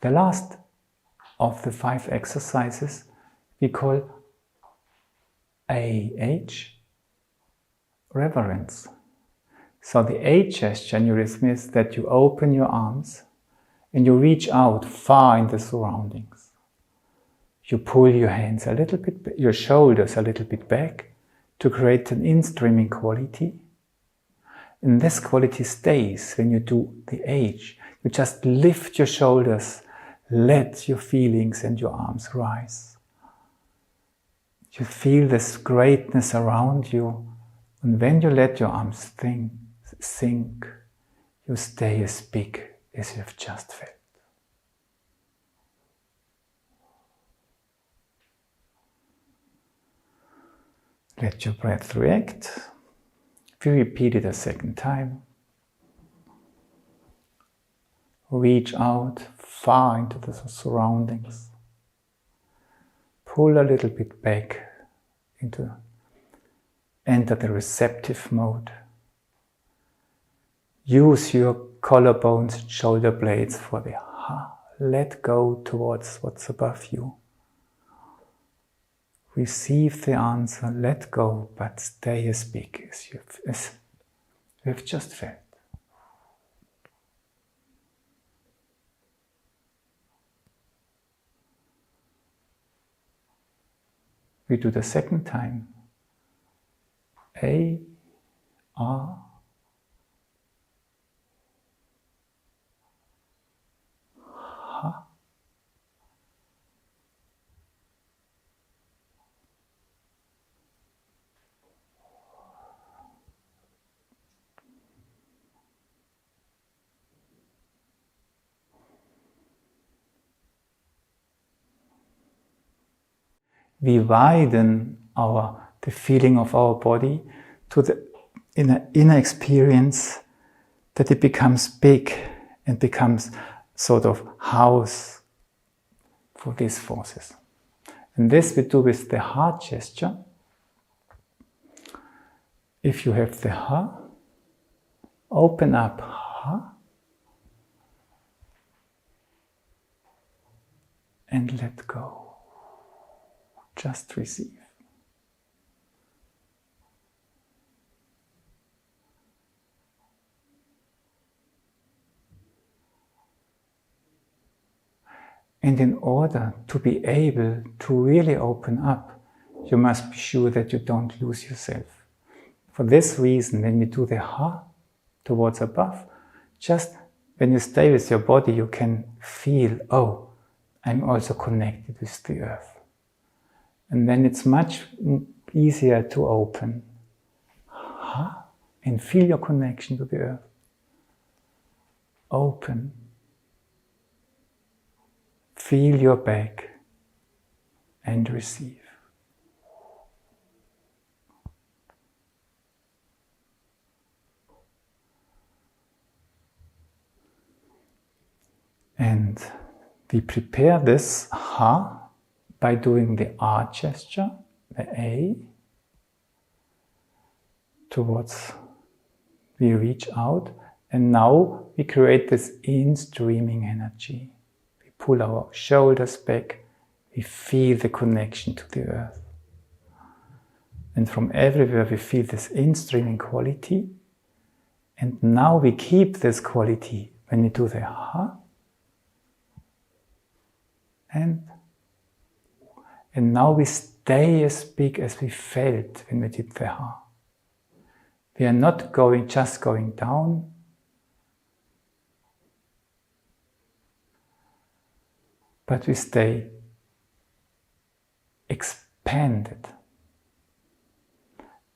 The last of the 5 exercises we call AH, reverence. So the A gesture in eurythmy is that you open your arms and you reach out far in the surroundings. You pull your hands a little bit, your shoulders a little bit back to create an in-streaming quality. And this quality stays when you do the H. You just lift your shoulders, let your feelings and your arms rise. You feel this greatness around you, and when you let your arms sink, you stay as big as you've just felt. Let your breath react. If you repeat it a second time, reach out far into the surroundings. Pull a little bit back enter the receptive mode. Use your collarbones and shoulder blades for the ha. Let go towards what's above you. Receive the answer, let go, but stay as big as you've just felt. We do the second time. A, R, ha. We widen the feeling of our body to the inner experience, that it becomes big and becomes sort of house for these forces. And this we do with the heart gesture. If you have the ha, open up ha, and let go. Just receive. And in order to be able to really open up, you must be sure that you don't lose yourself. For this reason, when we do the ha towards above, just when you stay with your body, you can feel, oh, I'm also connected with the earth. And then it's much easier to open ha, and feel your connection to the earth. Open. Feel your back and receive. And we prepare this ha by doing the R gesture, the A, towards, we reach out, and now we create this in-streaming energy. We pull our shoulders back, we feel the connection to the earth. And from everywhere we feel this in-streaming quality, and now we keep this quality when we do the ha, and now we stay as big as we felt when we did the ha. We are not just going down, but we stay expanded.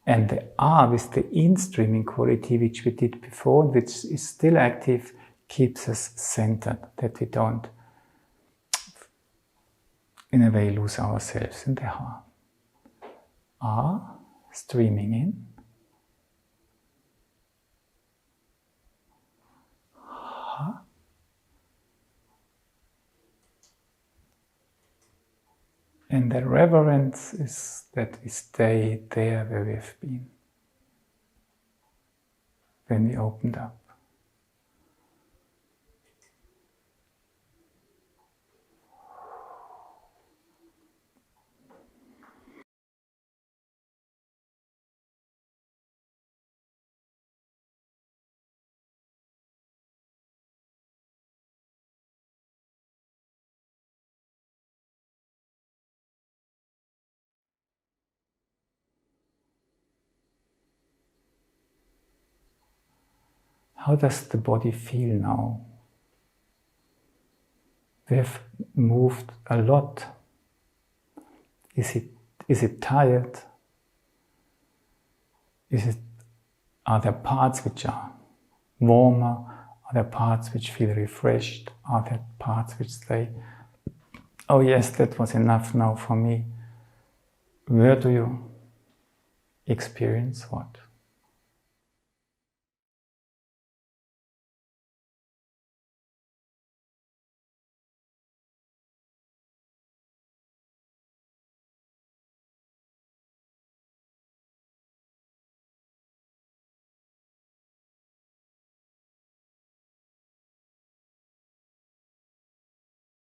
And the R with the in-streaming quality, which we did before, which is still active, keeps us centered, that we don't in a way lose ourselves in the heart. R, streaming in. Ha. And the reverence is that we stay there where we have been, when we opened up. how does the body feel now? We have moved a lot. Is it tired? Are there parts which are warmer? Are there parts which feel refreshed? Are there parts which say, oh yes, that was enough now for me? Where do you experience what?